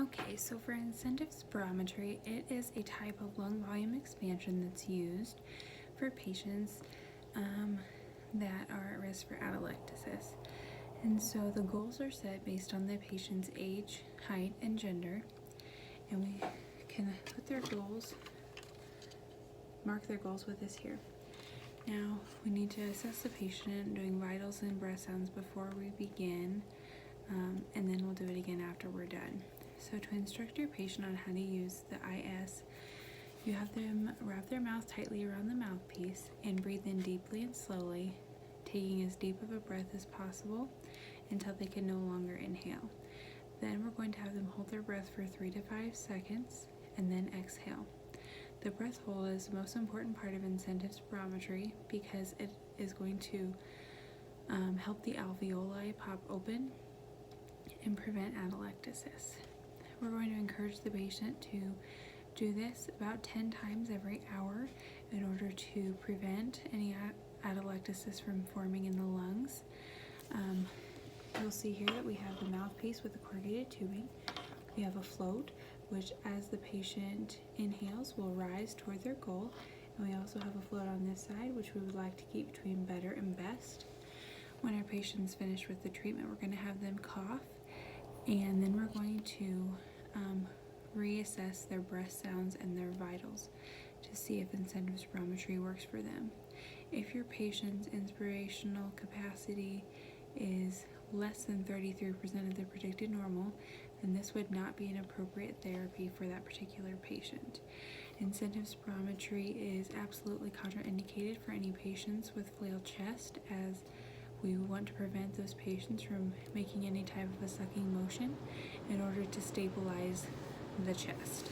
Okay, so for incentive spirometry, it is a type of lung volume expansion that's used for patients that are at risk for atelectasis. And so the goals are set based on the patient's age, height, and gender. And we can put their goals, mark their goals with this here. Now, we need to assess the patient doing vitals and breath sounds before we begin, and then we'll do it again after we're done. So to instruct your patient on how to use the IS, you have them wrap their mouth tightly around the mouthpiece and breathe in deeply and slowly, taking as deep of a breath as possible until they can no longer inhale. Then we're going to have them hold their breath for 3 to 5 seconds and then exhale. The breath hold is the most important part of incentive spirometry because it is going to help the alveoli pop open and prevent atelectasis. We're going to encourage the patient to do this about 10 times every hour in order to prevent any atelectasis from forming in the lungs. You'll see here that we have the mouthpiece with the corrugated tubing. We have a float, which as the patient inhales will rise toward their goal. And we also have a float on this side, which we would like to keep between better and best. When our patient's finished with the treatment, we're going to have them cough, and then we're going to reassess their breath sounds and their vitals to see if incentive spirometry works for them. If your patient's inspirational capacity is less than 33% of the predicted normal, then this would not be an appropriate therapy for that particular patient. Incentive spirometry is absolutely contraindicated for any patients with flail chest, as we want to prevent those patients from making any type of a sucking motion in order to stabilize the chest.